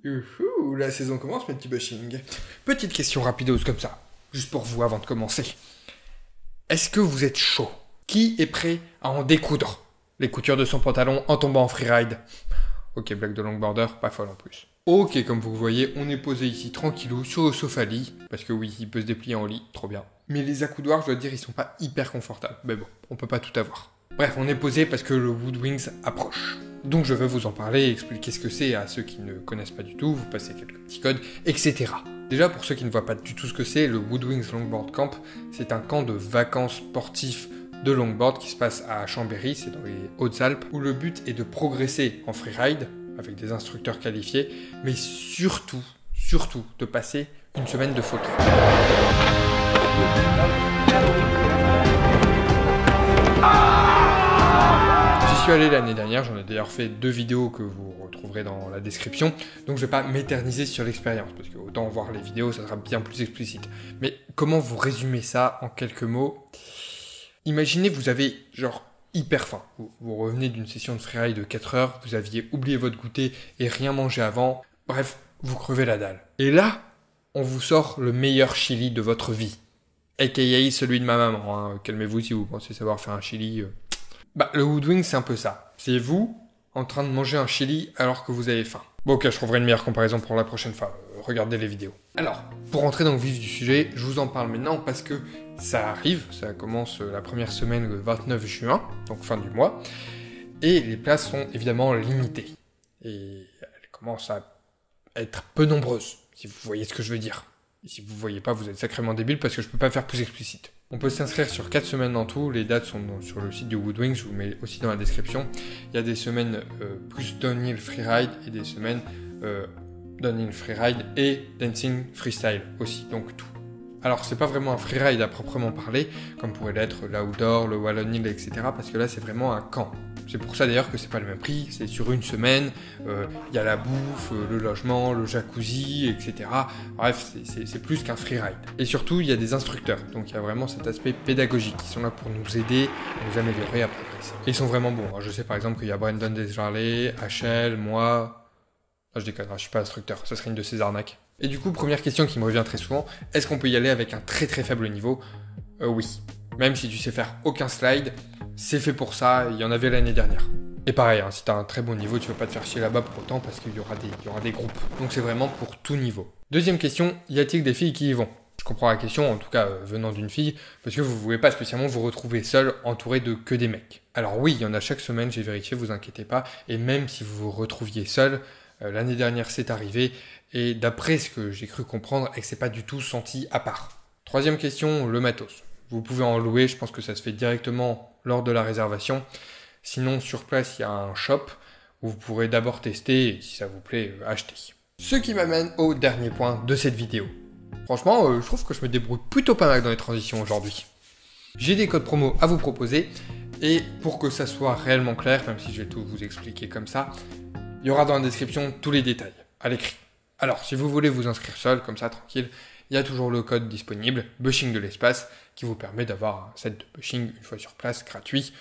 Youhou, la saison commence, mes petits bushing. Petite question rapideuse comme ça, juste pour vous avant de commencer. Est-ce que vous êtes chaud? Qui est prêt à en découdre les coutures de son pantalon en tombant en freeride? Ok, blague de longboarder, pas folle en plus. Ok, comme vous voyez, on est posé ici tranquillou sur le sofa lit, parce que oui, il peut se déplier en lit, trop bien. Mais les accoudoirs, je dois dire, ils sont pas hyper confortables. Mais bon, on peut pas tout avoir. Bref, on est posé parce que le Woodwings approche. Donc je vais vous en parler, expliquer ce que c'est à ceux qui ne connaissent pas du tout, vous passez quelques petits codes, etc. Déjà, pour ceux qui ne voient pas du tout ce que c'est, le Woodwings Longboard Camp, c'est un camp de vacances sportifs de longboard qui se passe à Chambéry, c'est dans les Hautes-Alpes, où le but est de progresser en freeride, avec des instructeurs qualifiés, mais surtout de passer une semaine de folie. J'y suis allé l'année dernière, j'en ai d'ailleurs fait 2 vidéos que vous retrouverez dans la description, donc je vais pas m'éterniser sur l'expérience, parce que autant voir les vidéos, ça sera bien plus explicite. Mais comment vous résumer ça en quelques mots? Imaginez, vous avez genre hyper faim. Vous revenez d'une session de freeride de 4 heures, vous aviez oublié votre goûter et rien mangé avant, bref, vous crevez la dalle. Et là, on vous sort le meilleur chili de votre vie. A.k.a. celui de ma maman, hein. Calmez-vous si vous pensez savoir faire un chili. Le Woodwings, c'est un peu ça. C'est vous en train de manger un chili alors que vous avez faim. Bon ok, je trouverai une meilleure comparaison pour la prochaine fois. Regardez les vidéos. Alors, pour rentrer dans le vif du sujet, je vous en parle maintenant parce que ça arrive. Ça commence la première semaine le 29 juin, donc fin du mois. Et les places sont évidemment limitées. Et elles commencent à être peu nombreuses, si vous voyez ce que je veux dire. Et si vous voyez pas, vous êtes sacrément débile parce que je peux pas faire plus explicite. On peut s'inscrire sur 4 semaines en tout, les dates sont sur le site du Woodwings, je vous mets aussi dans la description. Il y a des semaines plus downhill freeride et des semaines downhill freeride et dancing freestyle aussi, donc tout. Alors c'est pas vraiment un freeride à proprement parler, comme pourrait l'être l'outdoor, le wallon hill, etc. parce que là c'est vraiment un camp. C'est pour ça d'ailleurs que c'est pas le même prix, c'est sur une semaine, y a la bouffe, le logement, le jacuzzi, etc. Bref, c'est plus qu'un freeride. Et surtout, il y a des instructeurs, donc il y a vraiment cet aspect pédagogique. Ils sont là pour nous aider, à nous améliorer, à progresser. Et ils sont vraiment bons. Alors, je sais par exemple qu'il y a Brandon Desjarlais, HL, moi... Non, je déconne, je suis pas instructeur, ça serait une de ces arnaques. Et du coup, première question qui me revient très souvent, est-ce qu'on peut y aller avec un très très faible niveau? Oui. Même si tu sais faire aucun slide, c'est fait pour ça, il y en avait l'année dernière. Et pareil, hein, si tu as un très bon niveau, tu vas pas te faire chier là-bas pour autant parce qu'il y aura des groupes. Donc c'est vraiment pour tout niveau. Deuxième question, y a-t-il des filles qui y vont? Je comprends la question, en tout cas venant d'une fille, parce que vous ne voulez pas spécialement vous retrouver seul, entouré de que des mecs. Alors oui, il y en a chaque semaine, j'ai vérifié, vous inquiétez pas, et même si vous vous retrouviez seul, l'année dernière c'est arrivé, et d'après ce que j'ai cru comprendre, et que c'est pas du tout senti à part. Troisième question, le matos. Vous pouvez en louer, je pense que ça se fait directement lors de la réservation. Sinon, sur place, il y a un shop où vous pourrez d'abord tester et si ça vous plaît, acheter. Ce qui m'amène au dernier point de cette vidéo. Franchement, je trouve que je me débrouille plutôt pas mal dans les transitions aujourd'hui. J'ai des codes promo à vous proposer et pour que ça soit réellement clair, même si je vais tout vous expliquer comme ça, il y aura dans la description tous les détails, à l'écrit. Alors, si vous voulez vous inscrire seul, comme ça, tranquille, il y a toujours le code disponible, Bushing de l'espace, qui vous permet d'avoir un set de Bushing une fois sur place, gratuit,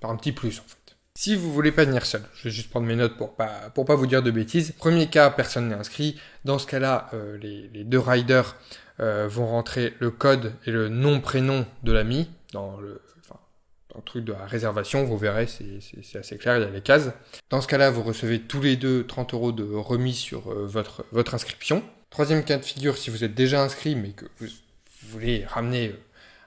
par un petit plus en fait. Si vous voulez pas venir seul, je vais juste prendre mes notes pour pas vous dire de bêtises. Premier cas, personne n'est inscrit. Dans ce cas-là, les 2 riders vont rentrer le code et le nom-prénom de l'ami dans le truc de la réservation. Vous verrez, c'est assez clair, il y a les cases. Dans ce cas-là, vous recevez tous les deux 30 € de remise sur votre inscription. Troisième cas de figure, si vous êtes déjà inscrit mais que vous voulez ramener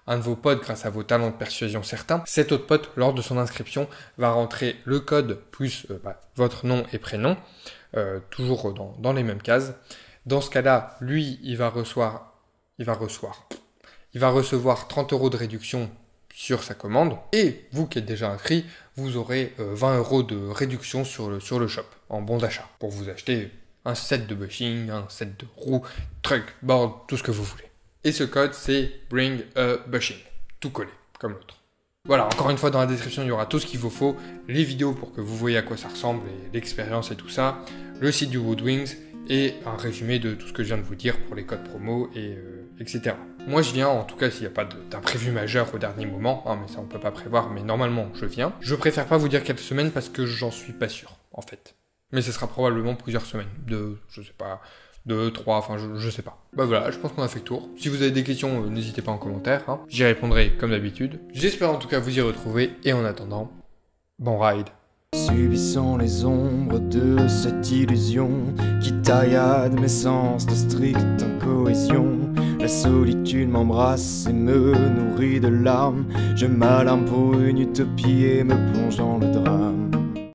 un de vos potes grâce à vos talents de persuasion certains, cet autre pote, lors de son inscription, va rentrer le code plus votre nom et prénom, toujours dans les mêmes cases. Dans ce cas-là, lui, il va recevoir 30 € de réduction sur sa commande. Et vous qui êtes déjà inscrit, vous aurez 20 € de réduction sur le shop, en bon d'achat, pour vous acheter un set de bushing, un set de roues, truck, board, tout ce que vous voulez. Et ce code, c'est Bring a Bushing. Tout collé, comme l'autre. Voilà, encore une fois, dans la description, il y aura tout ce qu'il vous faut. Les vidéos pour que vous voyez à quoi ça ressemble, et l'expérience et tout ça. Le site du Woodwings et un résumé de tout ce que je viens de vous dire pour les codes promo, etc. Moi, je viens, en tout cas, s'il n'y a pas d'imprévu majeur au dernier moment, hein, mais ça, on peut pas prévoir, mais normalement, je viens. Je préfère pas vous dire quelle semaine parce que j'en suis pas sûr, en fait. Mais ce sera probablement plusieurs semaines, je sais pas, 2, 3, enfin je sais pas. Bah voilà, je pense qu'on a fait le tour. Si vous avez des questions, n'hésitez pas en commentaire, hein. J'y répondrai comme d'habitude. J'espère en tout cas vous y retrouver, et en attendant, bon ride. Subissant les ombres de cette illusion qui taillade mes sens de stricte incohésion. La solitude m'embrasse et me nourrit de larmes. Je m'alarme pour une utopie et me plonge dans le drame.